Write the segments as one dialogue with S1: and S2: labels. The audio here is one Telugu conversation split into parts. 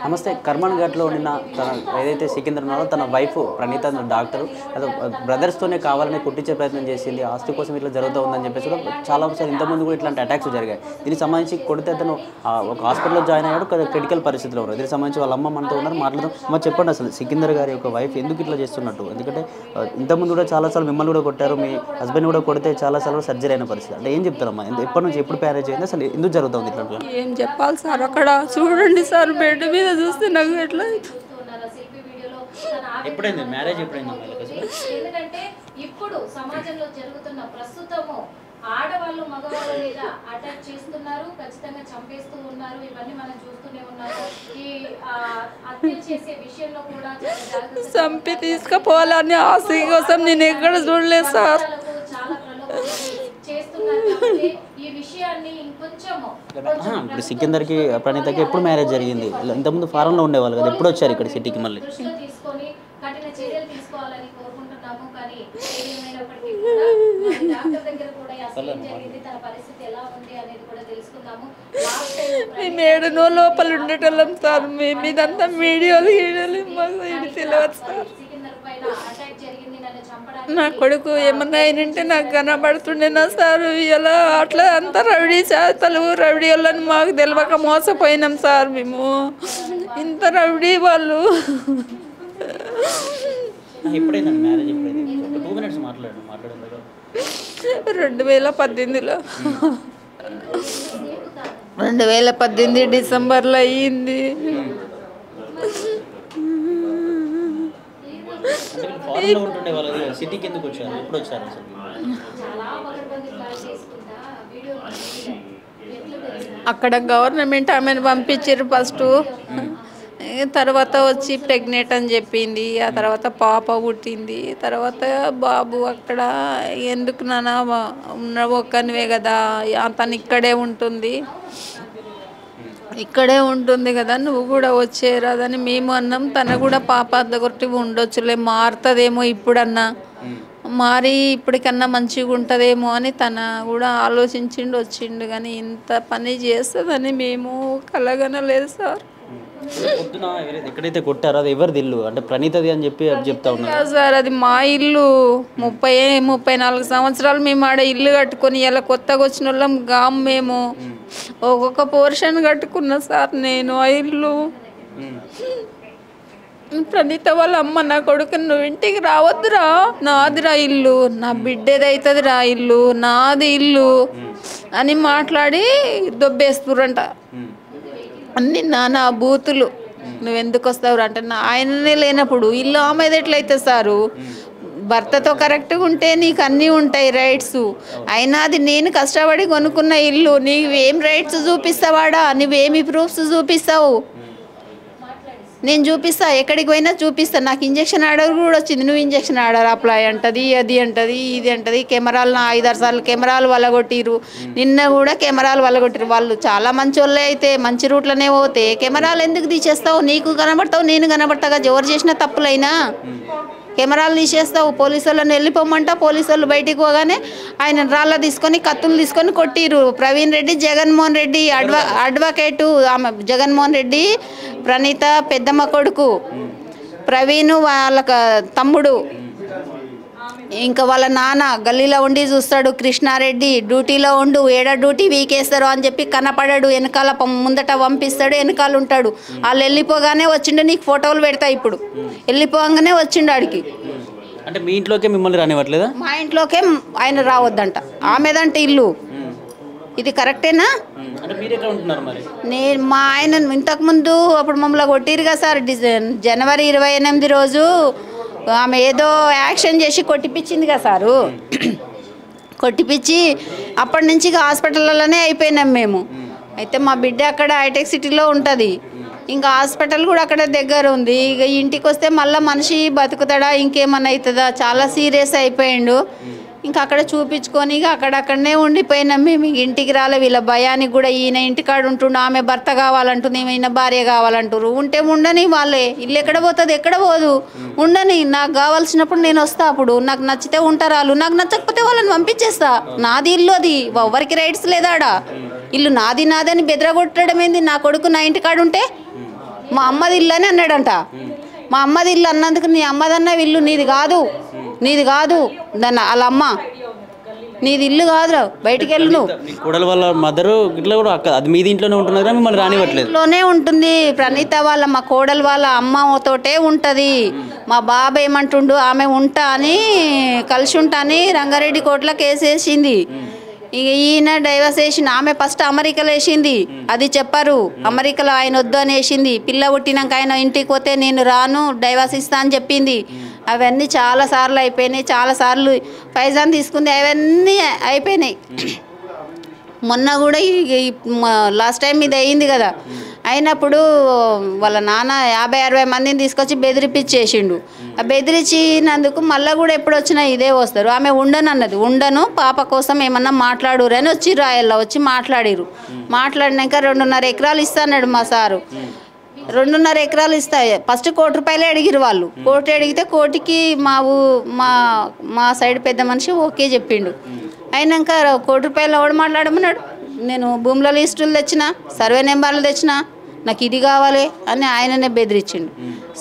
S1: నమస్తే. కర్మన్ ఘాట్లో ఉన్న తన ఏదైతే సికింద్ర ఉన్నారో తన వైఫ్ ప్రణీత డాక్టర్ అది బ్రదర్స్తోనే కావాలని కుట్టించే ప్రయత్నం చేసింది, ఆస్తి కోసం ఇట్లా జరుగుతూ ఉందని చెప్పేసి కూడా చాలాసార్లు ఇంతకుముందు కూడా ఇట్లాంటి అటాక్స్ జరిగాయి. దీనికి సంబంధించి కొడితే అతను ఒక హాస్పిటల్లో జాయిన్ అయ్యాడు, క్రిటికల్ పరిస్థితిలో ఉన్నారు. దీనికి సంబంధించి వాళ్ళ అమ్మ మనతో ఉన్నారు, మాట్లాడదాం. అమ్మ చెప్పండి, అసలు సికిందర్ గారి యొక్క వైఫ్ ఎందుకు ఇట్లా చేస్తున్నట్టు? ఎందుకంటే ఇంతకుముందు కూడా చాలాసార్లు మిమ్మల్ని కూడా కొట్టారు, మీ హస్బెండ్ కూడా కొడితే చాలాసార్లు సర్జరీ అయిన పరిస్థితి. అంటే ఏం చెప్తారమ్మా, ఎప్పటి నుంచి ఎప్పుడు మ్యారేజ్ అయింది, అసలు ఎందుకు జరుగుతుంది ఇట్లా?
S2: ఏం చెప్పాలి సార్, అక్కడ చూడండి సార్, బెడ్ మీద చూస్తే నాకు ఎట్లా
S1: ఎప్పుడైంది మ్యారేజ్? ఎప్పుడైంది?
S3: ఎందుకంటే ఇప్పుడు సమాజంలో జరుగుతున్న ప్రస్తుతము ఆడవాళ్ళు మగవాళ్ళ మీద అటాక్ చేస్తున్నారు, ఖచ్చితంగా చంపేస్తూ ఉన్నారు. ఇవన్నీ మనం చూస్తూనే ఉన్నాము. ఈ హత్యలు చేసే విషయంలో కూడా
S2: చంపి తీసుకుపోవాలని ఆస్తి కోసం నేను ఎక్కడ చూడలేదు సార్.
S3: చాలా చేస్తున్నారు కాబట్టి ఈ విషయాన్ని ఇంకొంచెము
S1: ఇప్పుడు సికిందర్కి ప్రణీతకి ఎప్పుడు మ్యారేజ్ జరిగింది? ఇంతకుముందు ఫారెన్లో ఉండేవాళ్ళు కదా, ఎప్పుడు వచ్చారు ఇక్కడ సిటీకి? మళ్ళీ
S3: దృష్టిలో తీసుకొని కఠిన చర్యలు తీసుకోవాలని కోరుకుంటున్నాము. కానీ ఏమైనప్పటికీ కూడా డాక్టర్ దగ్గర కూడా అసలు ఏం జరిగింది, తన పరిస్థితి ఎలా ఉంది అనేది కూడా తెలుసుకుందాము.
S2: మేము 7 లోపల ఉండేటోళ్ళం సార్, మేము ఇదంతా మీడియాలు మాకు ఇది తెలియదు సార్.
S3: సికిందర్ పైన అటాక్ జరిగింది, నన్ను చంపడానికి
S2: నా కొడుకు ఏమన్నా అయినంటే నాకు కనబడుతుండేనా సార్? ఇలా అట్లా అంతా రౌడీ చేతలు రౌడీ వాళ్ళని మాకు తెలియక మోసపోయినాం సార్. మేము ఇంత రౌడీ వాళ్ళు.
S1: ఎప్పుడైందండి మ్యారేజ్? ఎప్పుడైంది? 2 minutes మాట్లాడండి.
S2: 2018లో 2018 డిసెంబర్లో అయ్యింది.
S1: ఫారెన్లో ఉంటుండే వాళ్ళు సిటీకి ఎందుకు వచ్చారు? ఎప్పుడు వచ్చారు అసలు?
S2: అక్కడ గవర్నమెంట్ ఆమెను పంపించారు ఫస్ట్, తర్వాత వచ్చి ప్రెగ్నెంట్ అని చెప్పింది. ఆ తర్వాత పాప పుట్టింది. తర్వాత బాబు అక్కడ ఎందుకు నాన్న ఉన్న ఒక్కనివే కదా, తను ఇక్కడే ఉంటుంది కదా, నువ్వు కూడా వచ్చేరాదని మేము అన్నాం. తన కూడా పాప దగ్గర ఉండొచ్చులే, మారుతుందేమో ఇప్పుడన్నా, మారి ఇప్పటికన్నా మంచిగా ఉంటుందేమో అని తన కూడా ఆలోచించిండు వచ్చిండు. కానీ ఇంత పని చేస్తుందని మేము కలగనలేదు సార్.
S1: పొద్దున ఎక్కడైతే కొట్టారో అది ఎవరిది ఇల్లు? అంటే ప్రణీతది అని చెప్పి చెప్తా ఉన్నారు
S2: సార్. అది మా ఇల్లు. 34 సంవత్సరాలు మేము ఆడ ఇల్లు కట్టుకొని ఇలా కొత్తగా వచ్చిన వాళ్ళం గామ్. మేము ఒక్కొక్క పోర్షన్ కట్టుకున్నా సార్ నేను ఆ ఇల్లు. ప్రణీత వాళ్ళ అమ్మ, నా కొడుకు నువ్వు ఇంటికి రావద్దురా, నాదిరా ఇల్లు, నా బిడ్డేదవుతుంది రా ఇల్లు, నాది ఇల్లు అని మాట్లాడి దొబ్బేస్తురంట. అన్ని నానా బూతులు. నువ్వెందుకు వస్తావు అంటే, ఆయననే లేనప్పుడు ఇల్లు ఆమెది ఎట్లయితే సారు? భర్తతో కరెక్ట్గా ఉంటే నీకు అన్నీ ఉంటాయి రైట్స్. అయినా అది నేను కష్టపడి కొనుక్కున్న ఇల్లు, నీవేం రైట్స్ చూపిస్తావాడా? నువ్వేమి ప్రూఫ్స్ చూపిస్తావు? నేను చూపిస్తా, ఎక్కడికి పోయినా చూపిస్తా. నాకు ఇంజక్షన్ ఆర్డర్ కూడా వచ్చింది. నువ్వు ఇంజక్షన్ ఆర్డర్ అప్లై అంటది, అది అంటది, ఇది అంటది. కెమెరాలు 5-6 సార్లు కెమెరాలు వల్లగొట్టిరు. నిన్న కూడా కెమెరాలు వల్లగొట్టిరు. వాళ్ళు చాలా మంచి వాళ్ళే అయితే మంచి రూట్లోనే పోతే కెమెరాలు ఎందుకు తీసేస్తావు? నీకు కనబడతావు, నేను కనబడతాగా. ఎవరు చేసిన తప్పులైనా కెమెరాలు తీసేస్తావు. పోలీసు వాళ్ళని వెళ్ళిపోమంట. పోలీసు వాళ్ళు బయటికి పోగానే ఆయన రాళ్ళ తీసుకొని కత్తులు తీసుకొని కొట్టిరు. ప్రవీణ్ రెడ్డి, జగన్మోహన్ రెడ్డి అడ్వకేటు, ఆమె జగన్మోహన్ రెడ్డి ప్రణీత పెద్దమ్మ కొడుకు, ప్రవీణ్ వాళ్ళ తమ్ముడు, ఇంకా వాళ్ళ నాన్న గల్లీలో ఉండి చూస్తాడు. కృష్ణారెడ్డి డ్యూటీలో ఉండు, ఏడ డ్యూటీ వీకేస్తారు అని చెప్పి కనపడాడు. వెనకాల ముందట పంపిస్తాడు, వెనకాల ఉంటాడు. వాళ్ళు వెళ్ళిపోగానే వచ్చిండు, నీకు ఫోటోలు పెడతా. ఇప్పుడు వెళ్ళిపోగానే వచ్చిండు ఆడికి.
S1: అంటే మీ ఇంట్లోకే మిమ్మల్ని రానివ్వట్లేదా?
S2: మా ఇంట్లోకే ఆయన రావద్దంట, ఆమెదంటే ఇల్లు. ఇది కరెక్టేనా? నేను మా ఆయన ఇంతకుముందు అప్పుడు మమ్మల్ని కొట్టిరుగా సార్. జనవరి 28 రోజు ఆమె ఏదో యాక్షన్ చేసి కొట్టిపించింది కదా సారు. కొట్టిపించి అప్పటి నుంచి హాస్పిటల్లోనే అయిపోయినాం మేము. అయితే మా బిడ్డ అక్కడ హైటెక్ సిటీలో ఉంటుంది. ఇంకా హాస్పిటల్ కూడా అక్కడ దగ్గర ఉంది. ఇక ఇంటికి వస్తే మళ్ళీ మనిషి బతుకుతాడా, ఇంకేమన్నా అవుతుందా? చాలా సీరియస్ అయిపోయిండు. ఇంకా అక్కడ చూపించుకొని ఇక అక్కడక్కడనే ఉండిపోయినాం మేము. ఇంటికి రాలే. వీళ్ళ భయానికి కూడా ఈయన ఇంటికాడ ఉంటుండు, ఆమె భర్త కావాలంటుంది, ఈయన భార్య కావాలంటారు. ఉంటే ఉండని, వాళ్ళే ఇల్లు ఎక్కడ పోతుంది, ఎక్కడ పోదు, ఉండని. నాకు కావాల్సినప్పుడు నేను వస్తా. అప్పుడు నాకు నచ్చితే ఉంటారు వాళ్ళు, నాకు నచ్చకపోతే వాళ్ళని పంపించేస్తా. నాది ఇల్లు, అది ఎవరికి రైట్స్ లేదాడా? ఇల్లు నాది నాది అని బెదరగొట్టడం ఏంది? నా కొడుకు నా ఇంటికాడ ఉంటే
S4: మా అమ్మది ఇల్లు అని అన్నాడంట. మా అమ్మది ఇల్లు అన్నందుకు నీ అమ్మదన్న ఇల్లు నీది కాదు దాన్ని వాళ్ళ అమ్మ నీది ఇల్లు కాదురా బయటికి వెళ్ళు నువ్వు.
S1: కోడల వాళ్ళ మదరు ఇట్లా కూడా అక్క అది మీది ఇంట్లోనే ఉంటున్నారు కానీ మిమ్మల్ని రానివ్వట్లేదు.
S4: ఇంట్లోనే ఉంటుంది. ప్రణీత వాళ్ళ మా కోడలు వాళ్ళ అమ్మతోటే ఉంటుంది. మా బాబు ఏమంటుండు ఆమె ఉంటా అని కలిసి ఉంటా అని రంగారెడ్డి కోర్టులో కేసు వేసింది. ఇక ఈయన డైవర్స్ వేసింది. ఆమె ఫస్ట్ అమెరికాలో వేసింది, అది చెప్పారు. అమెరికాలో ఆయన వద్దు అని వేసింది. పిల్ల పుట్టినాక ఆయన ఇంటికి పోతే నేను రాను డైవర్స్ ఇస్తా అని చెప్పింది. అవన్నీ చాలాసార్లు అయిపోయినాయి. చాలాసార్లు ఫైజాన్ తీసుకుంది, అవన్నీ అయిపోయినాయి. మొన్న కూడా లాస్ట్ టైం ఇది అయింది కదా, అయినప్పుడు వాళ్ళ నాన్న 50-60 మందిని తీసుకొచ్చి బెదిరిపించేసిండు. ఆ బెదిరించినందుకు మళ్ళీ కూడా ఎప్పుడు వచ్చినా ఇదే వస్తారు. ఆమె ఉండను అన్నది, ఉండను పాప కోసం ఏమన్నా మాట్లాడురు అని వచ్చి రాయల్లో వచ్చి మాట్లాడిరు. మాట్లాడినాక 2.5 ఎకరాలు ఇస్తా అన్నాడు మా సారు. 2.5 ఎకరాలు ఇస్తాయి. ఫస్ట్ ₹1,00,00,000 అడిగిరు వాళ్ళు. కోటి అడిగితే కోటికి మా సైడ్ పెద్ద మనిషి ఓకే చెప్పిండు. అయినాక ₹1,00,00,000 ఎవడు మాట్లాడమన్నాడు. నేను భూముల లిస్టులు తెచ్చిన, సర్వే నెంబర్లు తెచ్చిన, నాకు ఇది కావాలి అని ఆయననే బెదిరించిండు.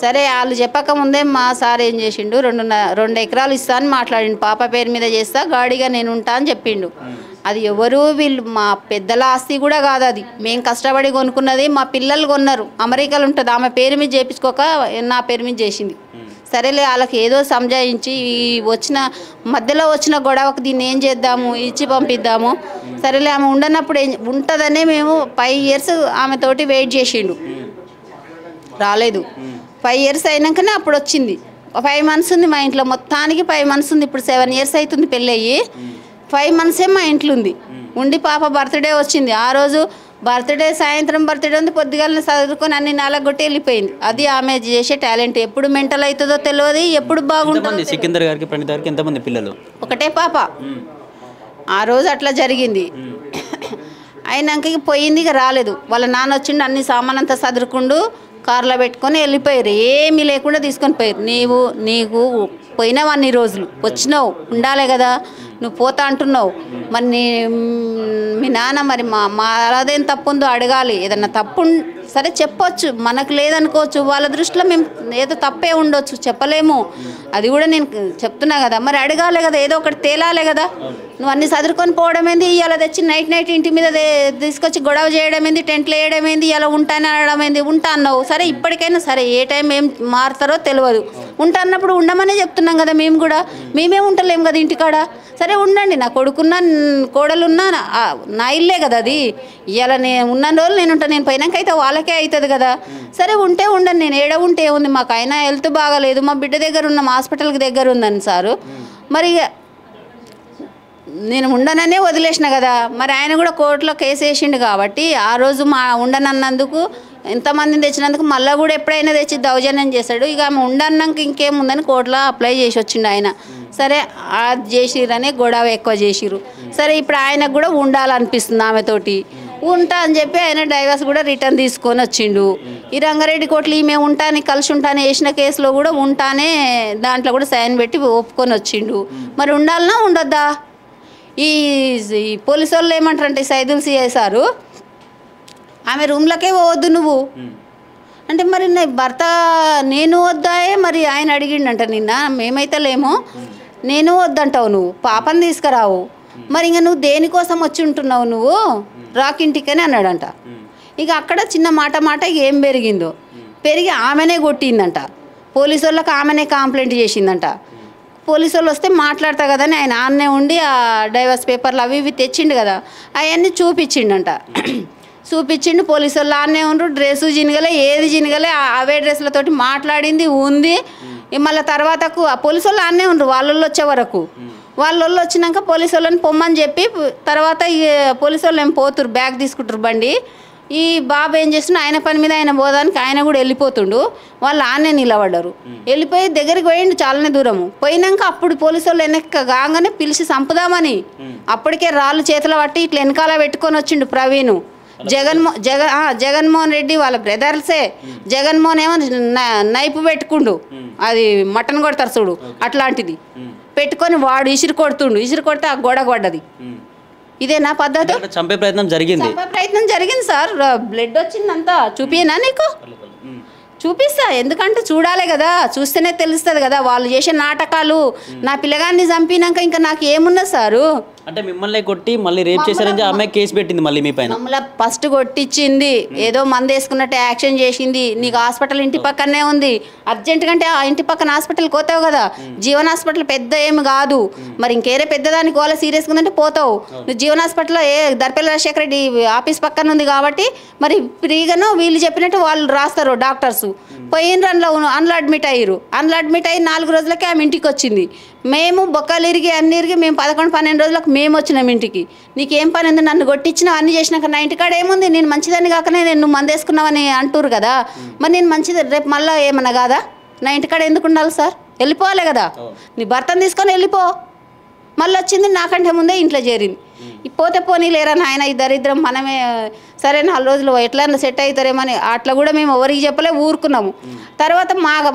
S4: సరే వాళ్ళు చెప్పక ముందే మా సార్ ఏం చేసిండు, 2 ఎకరాలు ఇస్తా అని మాట్లాడిండు. పాప పేరు మీద చేస్తా, గాడిగా నేను ఉంటా అని చెప్పిండు. అది ఎవరు వీళ్ళు మా పెద్దల ఆస్తి కూడా కాదు, అది మేము కష్టపడి కొనుక్కున్నది. మా పిల్లలు కొన్నారు, అమెరికాలో ఉంటుంది. ఆమె పేరు మీద చేయించుకోక నా పేరు మీద చేసింది. సరేలే వాళ్ళకి ఏదో సంజాయించి మధ్యలో వచ్చిన గొడవకు దీన్ని ఏం చేద్దాము, ఇచ్చి పంపిద్దాము. సరేలే ఆమె ఉండనప్పుడు ఉంటుందనే మేము 5 years ఆమెతోటి వెయిట్ చేసిండు, రాలేదు. 5 years అయినాకనే అప్పుడు వచ్చింది. 5 months ఉంది మా ఇంట్లో, మొత్తానికి 5 months ఉంది. ఇప్పుడు 7 years అవుతుంది పెళ్ళి అయ్యి. 5 months మా ఇంట్లో ఉంది ఉండి. పాప బర్త్డే వచ్చింది. ఆ రోజు సాయంత్రం బర్త్డే ఉంది, పొద్దుగాలని చదువుకొని అన్ని నాలగొట్టి వెళ్ళిపోయింది. అది ఆమె చేసే టాలెంట్. ఎప్పుడు మెంటల్ అవుతుందో తెలియదు, ఎప్పుడు బాగుంటుందో.
S1: సికిందర్ గారికి ప్రణీత గారికి ఎంతమంది పిల్లలు?
S4: ఒకటే పాప. ఆ రోజు అట్లా జరిగింది. అయినాక ఇక పోయింది, ఇక రాలేదు. వాళ్ళ నాన్న వచ్చిండు, అన్ని సామాన్ అంతా సదురుకుండు, కార్లో పెట్టుకొని వెళ్ళిపోయారు. ఏమీ లేకుండా తీసుకొని పోయారు. నీకు పోయినావు అన్ని రోజులు, వచ్చినావు, ఉండాలి కదా, నువ్వు పోతా అంటున్నావు. మరి మీ నాన్న మరి మాదేం తప్పు ఉందో అడగాలి. ఏదన్నా తప్పు సరే చెప్పొచ్చు, మనకు లేదనుకోవచ్చు. వాళ్ళ దృష్టిలో మేము ఏదో తప్పే ఉండొచ్చు, చెప్పలేము. అది కూడా నేను చెప్తున్నా కదా, మరి అడగాలి కదా, ఏదో ఒకటి తేలాలి కదా. నువ్వు అన్ని సదురుకొని పోవడం ఏంది, ఇవాళ తెచ్చి నైట్ ఇంటి మీద తీసుకొచ్చి గొడవ చేయడం ఏంది, టెంట్లు వేయడం ఏంది, ఇలా ఉంటానే అనడం ఏంది. ఉంటా అన్నావు, సరే ఇప్పటికైనా సరే, ఏ టైం ఏం మారుతారో తెలియదు. ఉంటా అన్నప్పుడు ఉండమనే చెప్తున్నాం కదా. మేము కూడా మేమే ఉంటలేము కదా ఇంటికాడ. సరే ఉండండి, నా కొడుకున్నా కోడలున్నా నా ఇల్లే కదా అది. ఇవాళ నేను ఉన్న రోజులు నేను ఉంటాను, నేను పోయినాక అయితే వాళ్ళకే అవుతుంది కదా. సరే ఉంటే ఉండండి, నేను ఏడ ఉంటే ఉంది. మాకు అయినా హెల్త్ బాగాలేదు, మా బిడ్డ దగ్గర ఉన్నాం, హాస్పిటల్కి దగ్గర ఉందని సారు. మరి నేను ఉండననే వదిలేసిన కదా. మరి ఆయన కూడా కోర్టులో కేసు వేసిండు కాబట్టి ఆ రోజు ఉండనన్నందుకు ఎంతమందిని తెచ్చినందుకు మళ్ళీ కూడా ఎప్పుడైనా తెచ్చి దౌర్జన్యం చేశాడు. ఇక ఆమె ఉండన్నాక ఇంకేముందని కోర్టులో అప్లై చేసి వచ్చిండు ఆయన. సరే అది చేసిరనే గొడవ ఎక్కువ చేసిరు. సరే ఇప్పుడు ఆయనకు కూడా ఉండాలనిపిస్తుంది ఆమెతోటి. ఉంటా అని చెప్పి ఆయన డైవర్స్ కూడా రిటర్న్ తీసుకొని వచ్చిండు. ఈ రంగారెడ్డి కోర్టులో ఈమె ఉంటాని కలిసి ఉంటాని వేసిన కేసులో కూడా ఉంటానే దాంట్లో కూడా సైన్ పెట్టి ఒప్పుకొని వచ్చిండు. మరి ఉండాలన్నా ఉండొద్దా? ఈ పోలీసు వాళ్ళు ఏమంటారంటే సైదుల్ సిఐ సారు, ఆమె రూమ్లకే పోవద్దు నువ్వు అంటే, మరి భర్త నేను వద్దాయే. మరి ఆయన అడిగిండంట నిన్న, మేమైతే లేమో, నేను వద్దంటావు, నువ్వు పాపని తీసుకురావు, మరి ఇంకా నువ్వు దేనికోసం వచ్చి ఉంటున్నావు, నువ్వు రాకింటికని అన్నాడంట. ఇక అక్కడ చిన్న మాట ఏం పెరిగి ఆమెనే కొట్టిందంట. పోలీసు వాళ్ళకి ఆమెనే కంప్లైంట్ చేసిందంట. పోలీసు వాళ్ళు వస్తే మాట్లాడతా కదా అని ఆయన ఆన్నే ఉండి ఆ డైవర్స్ పేపర్లు అవి ఇవి తెచ్చిండు కదా, అవన్నీ చూపించిండంట. చూపించిండు. పోలీసు వాళ్ళు ఆన్నే ఉండ్రు, డ్రెస్సు జినగలే, ఏది జినగలే, అవే డ్రెస్లతోటి మాట్లాడింది ఉంది. మళ్ళీ తర్వాతకు ఆ పోలీసు వాళ్ళు ఆన్నే ఉండ్రు వాళ్ళు వచ్చే వరకు. వాళ్ళు వచ్చినాక పోలీసు వాళ్ళని పొమ్మని చెప్పి తర్వాత పోలీసు వాళ్ళు ఏం పోతురు, బ్యాగ్ తీసుకుంటారు బండి. ఈ బాబు ఏం చేస్తున్నా ఆయన పని మీద ఆయన పోదానికి ఆయన కూడా వెళ్ళిపోతుండు. వాళ్ళు ఆనే నిలబడ్డారు. వెళ్ళిపోయి దగ్గరికి పోయిండు చాలానే దూరము. పోయినాక అప్పుడు పోలీసు వాళ్ళు వెనక కాగానే పిలిచి చంపుదామని అప్పటికే రాళ్ళు చేతులు పట్టి ఇట్లా వెనకాల పెట్టుకొని వచ్చిండు ప్రవీణ్. జగన్మోహన్ రెడ్డి వాళ్ళ బ్రదర్సే. జగన్మోహన్ ఏమో నైపు పెట్టుకుండు, అది మటన్ కొడతారు చూడు అట్లాంటిది పెట్టుకొని వాడు ఇసిరి కొడితే ఆ గోడ పడ్డది. ఇదేనా పద్ధతి?
S1: చంపే ప్రయత్నం జరిగింది
S4: సార్. బ్లడ్ వచ్చిందంతా చూపినా నీకు? చూపిస్తా, ఎందుకంటే చూడాలి కదా, చూస్తేనే తెలుస్తుంది కదా వాళ్ళు చేసే నాటకాలు. నా పిల్లగాన్ని చంపినాక ఇంకా నాకు ఏమున్నది సారు?
S1: అంటే మిమ్మల్ని కొట్టి మళ్ళీ రేప్ చేశారని ఆమె కేసు పెట్టింది మళ్ళీ మీ పైన.
S4: మమ్మల్ని ఫస్ట్ కొట్టించింది, ఏదో మందు వేసుకున్నట్టు యాక్షన్ చేసింది. నీకు హాస్పిటల్ ఇంటి పక్కనే ఉంది, అర్జెంట్ కంటే ఆ ఇంటి పక్కన హాస్పిటల్కి పోతావు కదా, జీవన్ హాస్పిటల్ పెద్ద ఏమి కాదు, మరి ఇంకేరే పెద్దదానికి వాళ్ళ సీరియస్గా ఉందంటే పోతావు. నువ్వు జీవన్ హాస్పిటల్లో దర్పల్లి రాజశేఖర రెడ్డి ఆఫీస్ పక్కన ఉంది కాబట్టి మరి ఫ్రీగాను వీళ్ళు చెప్పినట్టు వాళ్ళు రాస్తారు డాక్టర్స్. పోయినరు, అందులో అడ్మిట్ అయ్యారు. అందులో అడ్మిట్ అయ్యి 4 రోజులకే ఆమె ఇంటికి వచ్చింది. మేము బొక్కలు ఇరిగి అన్ని ఇరిగి మేము 11-12 రోజులకు మేము వచ్చినాం ఇంటికి. నీకేం పని ఉంది, నన్ను కొట్టించినావు అన్ని చేసినాక నా ఇంటికాడ ఏముంది, నేను మంచిదాన్ని కాకనే నువ్వు మందేసుకున్నావని అంటారు కదా, మరి నేను మంచిది రేపు మళ్ళీ ఏమన్నా కాదా? నా ఇంటికాడ ఎందుకు ఉండాలి సార్? వెళ్ళిపోవాలి కదా, నీ భర్తను తీసుకొని వెళ్ళిపో. మళ్ళీ వచ్చింది నాకంటే ముందే ఇంట్లో చేరింది. పోతే పోనీ లేరా నాయన, ఈ దరిద్రం మనమే, సరే 4 రోజులు ఎట్లా సెట్ అవుతారేమని అట్లా కూడా మేము ఎవరికి చెప్పలే, ఊరుకున్నాము. తర్వాత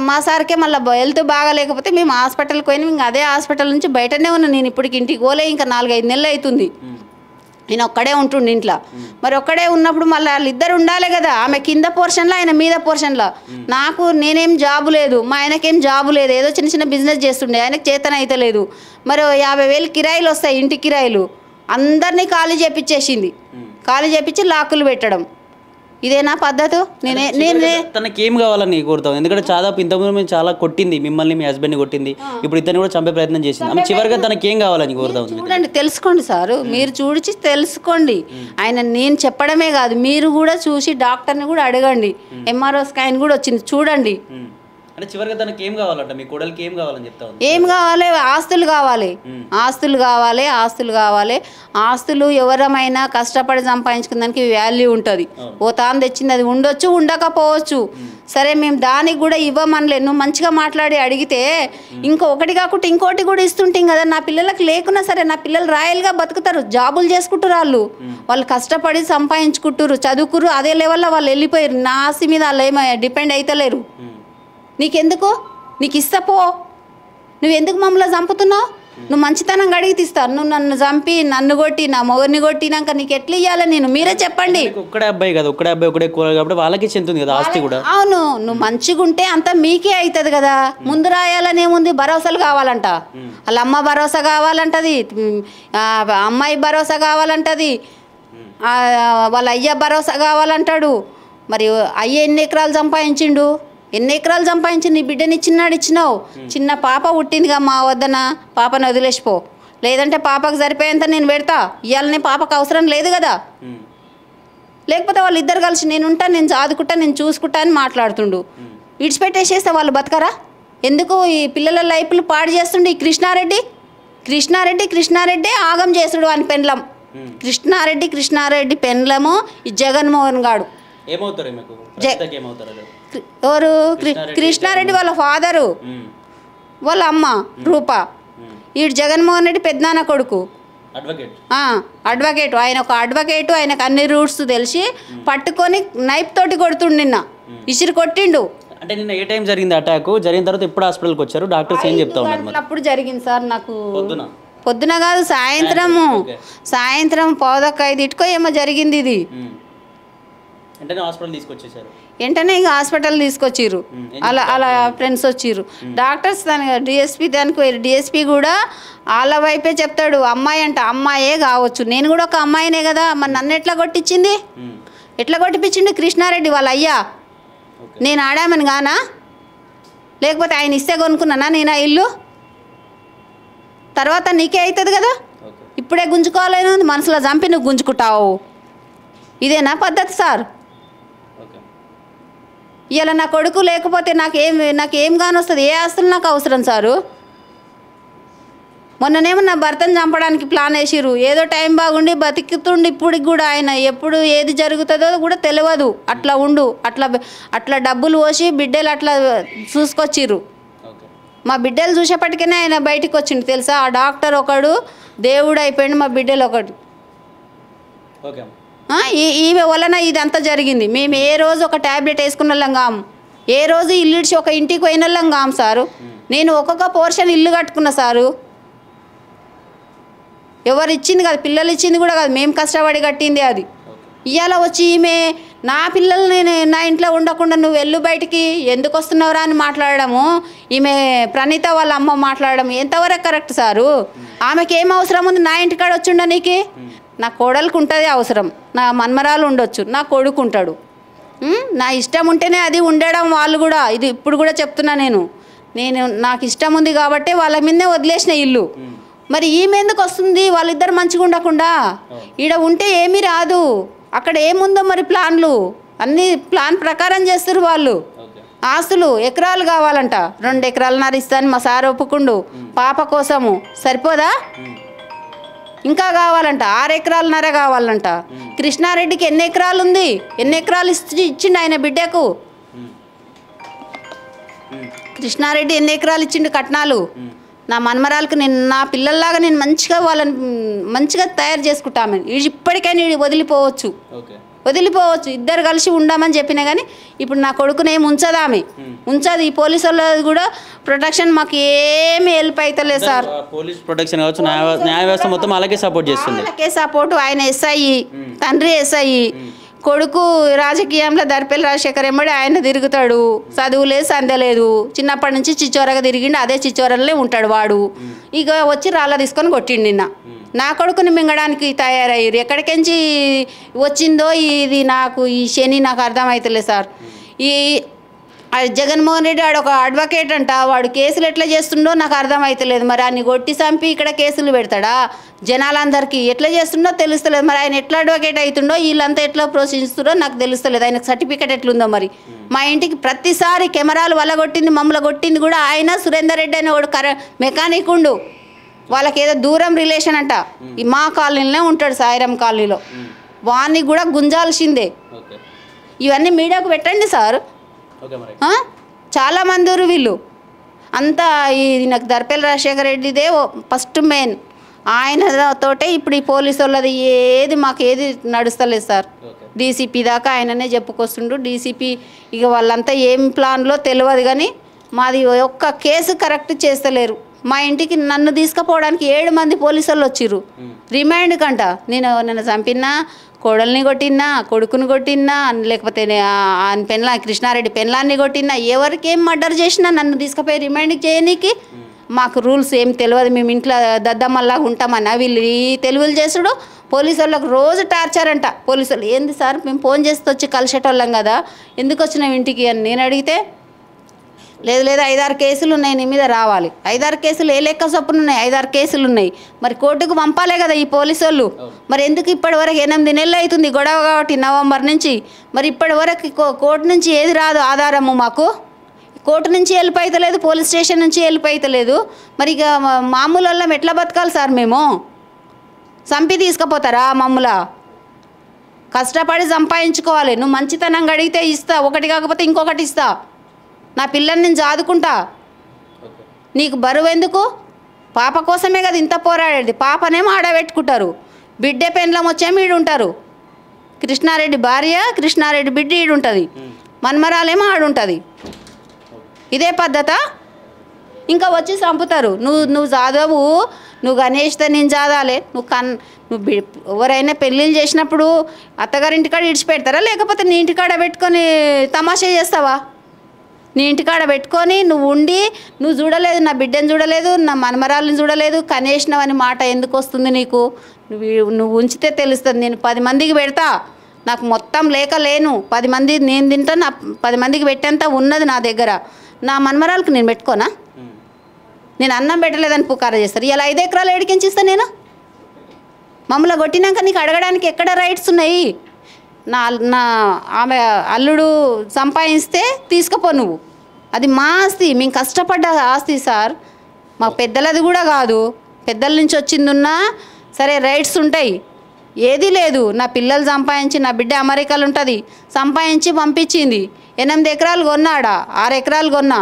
S4: మా సార్కే మళ్ళీ హెల్త్ బాగాలేకపోతే మేము హాస్పిటల్కి పోయినాం. ఇంకా అదే హాస్పిటల్ నుంచి బయటనే ఉన్నాను నేను, ఇప్పటికి ఇంటికి పోలే, ఇంకా 4-5 నెలలు అవుతుంది. నేను ఒక్కడే ఉంటుండే ఇంట్లో. మరి ఒక్కడే ఉన్నప్పుడు మళ్ళీ వాళ్ళిద్దరు ఉండాలి కదా, ఆమె కింద పోర్షన్లో ఆయన మీద పోర్షన్లో. నేనేం జాబు లేదు, మా ఆయనకేం జాబు లేదు, ఏదో చిన్న చిన్న బిజినెస్ చేస్తుండే, ఆయనకు చేతన అయితే లేదు. మరి 50,000 కిరాయిలు వస్తాయి, ఇంటి కిరాయిలు అందరినీ ఖాళీ చేపించేసింది. ఖాళీ చేపించి లాక్కులు పెట్టడం, ఇదేనా పద్ధతి?
S1: తనకి ఏం కావాలని కోరుతాం? ఎందుకంటే దాదాపు ఇంతకుముందు మేము చాలా కొట్టింది మిమ్మల్ని, మీ హస్బెండ్ని కొట్టింది, ఇప్పుడు ఇతన్ని కూడా చంపే ప్రయత్నం చేసింది. ఆమె చివరిగా తనకి ఏం కావాలని కోరుతాం?
S4: చూడండి, తెలుసుకోండి సారు, మీరు చూసి తెలుసుకోండి. ఆయన నేను చెప్పడమే కాదు, మీరు కూడా చూసి డాక్టర్ని కూడా అడగండి. MRO స్కాన్ కూడా వచ్చింది, చూడండి.
S1: అంటే చివరిగా తనకి ఏం కావాలంట? మీ కోడలికి ఏం కావాలని చెప్తా ఉంది?
S4: ఏం కావాలి? ఆస్తులు కావాలి, ఆస్తులు కావాలి, ఆస్తులు కావాలి. ఆస్తులు ఎవరమైనా కష్టపడి సంపాదించుకున్న దానికి వాల్యూ ఉంటుంది. ఓ తాను తెచ్చింది అది ఉండొచ్చు, ఉండకపోవచ్చు. సరే మేము దానికి కూడా ఇవ్వమనలే, నువ్వు మంచిగా మాట్లాడి అడిగితే ఒకటి కాకుండా ఇంకోటి కూడా ఇస్తుంటాం కదా. నా పిల్లలకు లేకున్నా సరే నా పిల్లలు రాయల్గా బతుకుతారు, జాబులు చేసుకుంటారు, వాళ్ళు కష్టపడి సంపాదించుకుంటారు, చదువుకురు, అదే లెవెల్లో వాళ్ళు వెళ్ళిపోయారు. నా ఆస్తి మీద వాళ్ళు ఏమో డిపెండ్ అవుతలేరు. నీకెందుకు? నీకు ఇస్తా పో, నువ్వెందుకు మమ్మల్ని చంపుతున్నావు? నువ్వు మంచితనంగా అడిగి తీస్తాను, నువ్వు నన్ను చంపి నన్ను కొట్టి నా మొగరిని కొట్టినాక నీకు ఎట్లా ఇవ్వాలి? నేను మీరే చెప్పండి.
S1: ఒక్కడే అబ్బాయి కదా, ఒక్కడే అబ్బాయి ఒకటే కూర కాబట్టి వాళ్ళకి చెందుతుంది కదా ఆస్తి కూడా.
S4: అవును, నువ్వు మంచిగా ఉంటే అంతా మీకే అవుతుంది కదా. ముందు రాయాలని ఏముంది, భరోసాలు కావాలంట, వాళ్ళ అమ్మ భరోసా కావాలంటది, అమ్మాయి భరోసా కావాలంటది, వాళ్ళ అయ్య భరోసా కావాలంటాడు. మరి అయ్య ఎన్ని ఎకరాలు సంపాదించిండు? ఎన్ని ఎకరాలు సంపాదించి నీ బిడ్డని ఇచ్చినావు. చిన్న పాప పుట్టిందిగా మా వద్దన, పాపను వదిలేసిపో, లేదంటే పాపకు సరిపోయేంత నేను పెడతా, ఇవాళనే పాపకు అవసరం లేదు కదా. లేకపోతే వాళ్ళిద్దరు కలిసి నేను ఉంటా, నేను చదువుకుంటా, నేను చూసుకుంటా అని మాట్లాడుతుండు. విడిచిపెట్టేసేస్తే వాళ్ళు బతకరా? ఎందుకు ఈ పిల్లల లైఫ్లు పాడు చేస్తుండే ఈ కృష్ణారెడ్డి ఆగం చేస్తుడు అని పెండ్లం. కృష్ణారెడ్డి పెండ్లము ఈ జగన్మోహన్ గాడు. ఎవరు? కృష్ణారెడ్డి వాళ్ళ ఫాదరు, వాళ్ళ అమ్మ రూప, ఈడు జగన్మోహన్ రెడ్డి పెద్దనాన్న కొడుకు, అడ్వకేట్. ఆయన ఒక అడ్వకేటు, ఆయనకు అన్ని రూట్స్ తెలిసి పట్టుకొని నైఫ్ తోటి కొడుతుండు, నిన్న ఇసిరి కొట్టిండు.
S1: అంటే నిన్న ఏ టైం జరిగింది అటాక్? జరిగిన తర్వాత ఎప్పుడు హాస్పిటల్కి వచ్చారు? డాక్టర్స్ ఏం చెప్తా ఉన్నారు?
S4: అప్పుడు జరిగింది సార్, నాకు పొద్దున కాదు, సాయంత్రం 4:05 ఏమో జరిగింది ఇది. వెంటనే ఇక హాస్పిటల్ తీసుకొచ్చిర్రు, అలా ఫ్రెండ్స్ వచ్చిర్రు, డాక్టర్స్ దానికి డిఎస్పీ దానికి పోయారు. డిఎస్పీ కూడా వాళ్ళ వైపే చెప్తాడు, అమ్మాయి అంట, అమ్మాయే కావచ్చు, నేను కూడా ఒక అమ్మాయినే కదా, మరి నన్ను ఎట్లా కొట్టించింది, ఎట్లా కొట్టిపించిండు కృష్ణారెడ్డి వాళ్ళ అయ్యా? నేను ఆడామని గానా? లేకపోతే ఆయన ఇస్తే కొనుక్కున్నానా నేను ఆ ఇల్లు? తర్వాత నీకే అవుతుంది కదా, ఇప్పుడే గుంజుకోవాలని మనసులో చంపి నువ్వు గుంజుకుంటావు. ఇదేనా పద్ధతి సార్? ఇలా నా కొడుకు లేకపోతే నాకేం కానొస్తుంది? ఏ ఆస్తులు నాకు అవసరం సారు? మొన్ననేమో నా భర్తను చంపడానికి ప్లాన్ వేసిర్రు, ఏదో టైం బాగుండి బతికుతుండి, ఇప్పటికి కూడా ఆయన ఎప్పుడు ఏది జరుగుతుందో కూడా తెలియదు. అట్లా ఉండు, అట్లా డబ్బులు పోసి బిడ్డలు అట్లా చూసుకొచ్చిర్రు. మా బిడ్డలు చూసేపటికనే ఆయన బయటికి వచ్చిండు తెలుసా. ఆ డాక్టర్ ఒకడు దేవుడు అయిపోయింది, మా బిడ్డలు ఒకడు. ఈమె వలన ఇదంతా జరిగింది. మేము ఏ రోజు ఒక ట్యాబ్లెట్ వేసుకున్న వాళ్ళం కాము, ఏ రోజు ఇల్లు ఇడిచి ఒక ఇంటికి పోయిన వాళ్ళం కాము సారు. నేను ఒక్కొక్క పోర్షన్ ఇల్లు కట్టుకున్నా సారు. ఎవరు ఇచ్చింది కాదు, పిల్లలు ఇచ్చింది కూడా కాదు, మేము కష్టపడి కట్టింది అది. ఇవాళ వచ్చి ఈమె నా పిల్లల్ని నా ఇంట్లో ఉండకుండా నువ్వు వెళ్ళు బయటికి ఎందుకు వస్తున్నావురా అని మాట్లాడడము, ఈమె ప్రణీత వాళ్ళ అమ్మ మాట్లాడడం ఎంతవరకు కరెక్ట్ సారు? ఆమెకి ఏం అవసరం ఉంది నా ఇంటికాడ వచ్చిండ నీకు? నా కోడలికి ఉంటుంది అవసరం, నా మన్మరాలు ఉండొచ్చు, నా కొడుకు ఉంటాడు. నా ఇష్టం ఉంటేనే అది ఉండడం. వాళ్ళు కూడా ఇది ఇప్పుడు కూడా చెప్తున్నా, నేను నాకు ఇష్టం ఉంది కాబట్టి వాళ్ళ మీదనే వదిలేసిన ఇల్లు. మరి ఈమె ఎందుకు వస్తుంది వాళ్ళిద్దరు మంచిగా ఉండకుండా? ఈడ ఉంటే ఏమీ రాదు, అక్కడ ఏముందో మరి ప్లాన్లు అన్నీ ప్లాన్ ప్రకారం చేస్తారు వాళ్ళు. ఆస్తులు ఎకరాలు కావాలంట, 2 ఎకరాలన్నర ఇస్తాను మా సార్ ఒప్పుకుండు. పాప కోసము సరిపోదా? ఇంకా కావాలంట, 6 ఎకరాలన్నర కావాలంట. కృష్ణారెడ్డికి ఎన్ని ఎకరాలు ఉంది? ఎన్ని ఎకరాలు ఇచ్చిండు ఆయన బిడ్డకు? కృష్ణారెడ్డి ఎన్ని ఎకరాలు ఇచ్చిండు కట్నాలు? నా మన్మరాలకు నేను నా పిల్లల్లాగా నేను మంచిగా వాళ్ళని మంచిగా తయారు చేసుకుంటామని. ఇప్పటికైనా వదిలిపోవచ్చు, ఇద్దరు కలిసి ఉండమని చెప్పినా కానీ ఇప్పుడు నా కొడుకునేమి ఉంచదామె ఉంచదు. ఈ పోలీసు వాళ్ళు కూడా ప్రొటెక్షన్ మాకు ఏమి హెల్ప్ అవుతలేదు సార్.
S1: పోలీస్ ప్రొటెక్షన్ కావచ్చు, న్యాయ వ్యవస్థ మొత్తం అలాగే సపోర్ట్ చేస్తుంది.
S4: అలాగే సపోర్టు. ఆయన ఎస్ఐ, తండ్రి ఎస్ఐ, కొడుకు రాజకీయంలో దర్పల్లి రాజశేఖర్ ఎమ్మడి ఆయన తిరుగుతాడు. చదువు లేదు, సంధ్య లేదు, చిన్నప్పటి నుంచి చిచ్చోరగా తిరిగిండు, అదే చిచ్చోరలనే ఉంటాడు వాడు. ఇక వచ్చి రాళ్ళ తీసుకొని కొట్టిండు నిన్న. నా కొడుకుని మింగడానికి తయారయ్యారు. ఎక్కడికెంచి వచ్చిందో ఇది నాకు ఈ శని నాకు అర్థమవుతలేదు సార్. ఈ జగన్మోహన్ రెడ్డి ఆడు ఒక అడ్వకేట్ అంట, వాడు కేసులు ఎట్లా చేస్తుండో నాకు అర్థమవుతలేదు. మరి ఆయన కొట్టి చంపి ఇక్కడ కేసులు పెడతాడా? జనాలందరికీ ఎట్లా చేస్తుండో తెలుస్తలేదు. మరి ఆయన ఎట్లా అడ్వకేట్ అవుతుండో వీళ్ళంతా ఎట్లా ప్రోత్సహిస్తుండో నాకు తెలుస్తలేదు. ఆయనకు సర్టిఫికేట్ ఎట్లుందో మరి. మా ఇంటికి ప్రతిసారి కెమెరాలు వల్లగొట్టింది, మమ్మల్ని కొట్టింది కూడా ఆయన. సురేందర్ రెడ్డి అనే వాడు మెకానిక్ ఉండు, వాళ్ళకి ఏదో దూరం రిలేషన్ అంట. ఈ మా కాలనీలోనే ఉంటాడు, సాయిరాం కాలనీలో. వాన్ని కూడా గుంజాల్సిందే. ఇవన్నీ మీడియాకు పెట్టండి సార్. చాలామంది వీళ్ళు అంతా. ఇది నాకు దర్పల్లి రాజశేఖర రెడ్డిదే ఫస్ట్ మెయిన్. ఆయనతోటే ఇప్పుడు ఈ పోలీసు వాళ్ళది ఏది మాకు ఏది నడుస్తలేదు సార్. డీసీపీ దాకా ఆయననే చెప్పుకొస్తుండు. డీసీపీ ఇక వాళ్ళంతా ఏం ప్లాన్లో తెలియదు కానీ మాది ఒక్క కేసు కరెక్ట్ చేస్తలేరు. మా ఇంటికి నన్ను తీసుకుపోవడానికి 7 మంది పోలీసు వాళ్ళు వచ్చిర్రు రిమాండ్ కంట. నేను చంపినా, కోడల్ని కొట్టినా, కొడుకుని కొట్టినా, లేకపోతే కృష్ణారెడ్డి పెన్లాన్ని కొట్టినా, ఎవరికి ఏం మర్డర్ చేసినా నన్ను తీసుకుపోయి రిమాండ్కి చేయనీకి మాకు రూల్స్ ఏం తెలియదు. మేము ఇంట్లో దద్దమ్మల్లాగా ఉంటామన్నా వీళ్ళు ఈ తెలుగులు చేసుడు. పోలీసు వాళ్ళకి రోజు టార్చర్ అంట. పోలీసు వాళ్ళు ఏంది సార్ మేము ఫోన్ చేస్తే వచ్చి కలిసేటోళ్ళం కదా, ఎందుకు వచ్చినాం ఇంటికి అని నేను అడిగితే, లేదు 5-6 కేసులు ఉన్నాయి నీ మీద రావాలి. 5-6 కేసులు ఏ లెక్క చొప్పున ఉన్నాయి? 5-6 కేసులు ఉన్నాయి. మరి కోర్టుకు పంపాలే కదా ఈ పోలీసు వాళ్ళు. మరి ఎందుకు ఇప్పటి వరకు 8 నెలలు అవుతుంది గొడవ కాబట్టి నవంబర్ నుంచి. మరి ఇప్పటి వరకు కోర్టు నుంచి ఏది రాదు ఆధారము మాకు. కోర్టు నుంచి హెల్ప్ అవుతలేదు, పోలీస్ స్టేషన్ నుంచి హెల్ప్ అవుతలేదు. మరి ఇక మామూలు వాళ్ళం ఎట్లా బతకాలి సార్? మేము చంపి తీసుకుపోతారా మమ్ముల? కష్టపడి సంపాదించుకోవాలి. నువ్వు మంచితనంగా అడిగితే ఇస్తా, ఒకటి కాకపోతే ఇంకొకటి ఇస్తా. నా పిల్లని నేను చాదుకుంటా. నీకు బరువు ఎందుకు? పాప కోసమే కదా ఇంత పోరాడేది. పాపనేమో ఆడబెట్టుకుంటారు, బిడ్డ పెండ్లం వచ్చేమో ఈడుంటారు. కృష్ణారెడ్డి భార్య, కృష్ణారెడ్డి బిడ్డ ఈడుంటుంది, మన్మరాలేమో ఆడుంటుంది. ఇదే పద్ధత? ఇంకా వచ్చి చంపుతారు. నువ్వు చదవు, నువ్వు గణేష్తో నేను చదవాలి. నువ్వు ఎవరైనా పెళ్ళిళ్ళు చేసినప్పుడు అత్తగారింటికాడ ఇడిచిపెడతారా, లేకపోతే నీ ఇంటికాడ పెట్టుకొని తమాషా చేస్తావా? నీ ఇంటికాడ పెట్టుకొని నువ్వు ఉండి నువ్వు చూడలేదు, నా బిడ్డను చూడలేదు, నా మనమరాలను చూడలేదు, కనేసినవని మాట ఎందుకు వస్తుంది నీకు? నువ్వు ఉంచితే తెలుస్తుంది. నేను 10 మందికి పెడతా, నాకు మొత్తం లేను. 10 మంది నేను తింటా, నా 10 మందికి పెట్టేంత ఉన్నది నా దగ్గర. నా మనమరాలకు నేను పెట్టుకోనా? నేను అన్నం పెట్టలేదని పుకార చేస్తారు. ఇలా 5 ఎకరాలు ఏడికించిస్తా నేను? మమ్మల్ని కొట్టినాక నీకు అడగడానికి ఎక్కడ రైట్స్ ఉన్నాయి? నా ఆమె అల్లుడు సంపాదిస్తే తీసుకుపో నువ్వు. అది మా ఆస్తి, మేము కష్టపడ్డ ఆస్తి సార్. మా పెద్దలది కూడా కాదు. పెద్దల నుంచి వచ్చిందున్నా సరే రైట్స్ ఉంటాయి. ఏది లేదు. నా పిల్లలు సంపాదించి, నా బిడ్డ అమెరికాలో ఉంటుంది, సంపాదించి పంపించింది. 8 ఎకరాలు కొన్నాడా, 6 ఎకరాలు కొన్నా.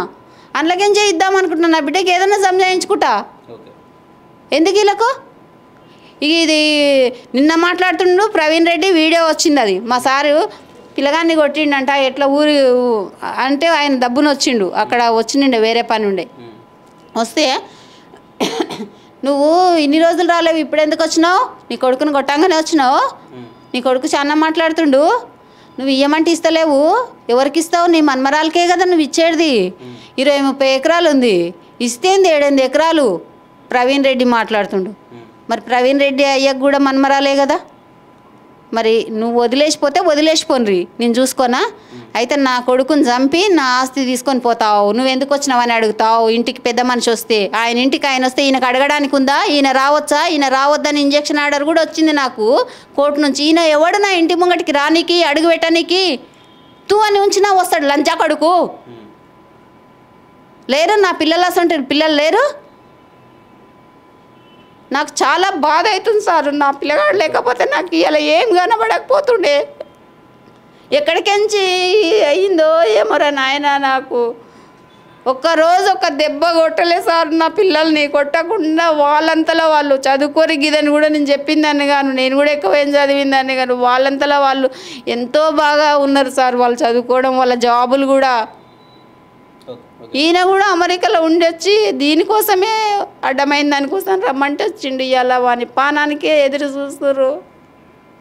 S4: అందులోకేం చేయిద్దాం అనుకుంటున్నా. నా బిడ్డకి ఏదైనా సంజాయించుకుంటా. ఎందుకు వీళ్ళకు? ఇది నిన్న మాట్లాడుతుండు ప్రవీణ్ రెడ్డి వీడియో వచ్చింది. అది మా సారు పిల్లగాన్ని కొట్టిండంట. ఎట్లా ఊరి అంటే ఆయన దబ్బున వచ్చిండు, అక్కడ వచ్చిండే వేరే పని ఉండే. వస్తే నువ్వు ఇన్ని రోజులు రాలేవు, ఇప్పుడు ఎందుకు వచ్చినావు? నీ కొడుకుని కొట్టంగానే వచ్చినావు. నీ కొడుకు చాలా మాట్లాడుతుండు. నువ్వు ఇయ్యమంటే ఇస్తలేవు, ఎవరికి ఇస్తావు? నీ మన్మరాలకే కదా నువ్వు ఇచ్చేది. 20-30 ఎకరాలు ఉంది, ఇస్తేంది 7-8 ఎకరాలు. ప్రవీణ్ రెడ్డి మాట్లాడుతుండు. మరి ప్రవీణ్ రెడ్డి అయ్యకు కూడా మన్మరాలే కదా. మరి నువ్వు వదిలేసిపోతే వదిలేసిపోన్రి, నేను చూసుకోనా? అయితే నా కొడుకుని చంపి నా ఆస్తి తీసుకొని పోతావు, నువ్వెందుకు వచ్చినావని అడుగుతావు. ఇంటికి పెద్ద మనిషి వస్తే, ఆయన ఇంటికి ఆయన వస్తే ఈయనకు అడగడానికి ఉందా? ఈయన రావచ్చా? ఈయన రావద్దని ఇంజక్షన్ ఆర్డర్ కూడా వచ్చింది నాకు కోర్టు నుంచి. ఈయన ఎవడు నా ఇంటి ముంగటికి రానికి, అడుగు పెట్టడానికి? తూ అని ఉంచినా వస్తాడు లంచా కొడుకు. లేరు నా పిల్లలు, అసలు పిల్లలు లేరు. నాకు చాలా బాధ అవుతుంది సార్. నా పిల్లగాడు లేకపోతే నాకు ఇలా ఏం కనబడకపోతుండే. ఎక్కడికెంచి అయిందో ఏమోరా నాయన. నాకు ఒక్కరోజు ఒక దెబ్బ కొట్టలే సార్ నా పిల్లల్ని. కొట్టకుండా వాళ్ళంతలో వాళ్ళు చదువుకోరి గిదని కూడా నేను చెప్పిందాన్ని గాను, నేను కూడా ఎక్కువ ఏం చదివిందాన్ని గాను. వాళ్ళంతలో వాళ్ళు ఎంతో బాగా ఉన్నారు సార్, వాళ్ళు చదువుకోవడం, వాళ్ళ జాబులు కూడా. ఈయన కూడా అమెరికాలో ఉండొచ్చి దీనికోసమే అడ్డమైన దానికోసం రమ్మంటే వచ్చిండు. ఇవాళ వాని పానానికే ఎదురు చూస్తున్నారు.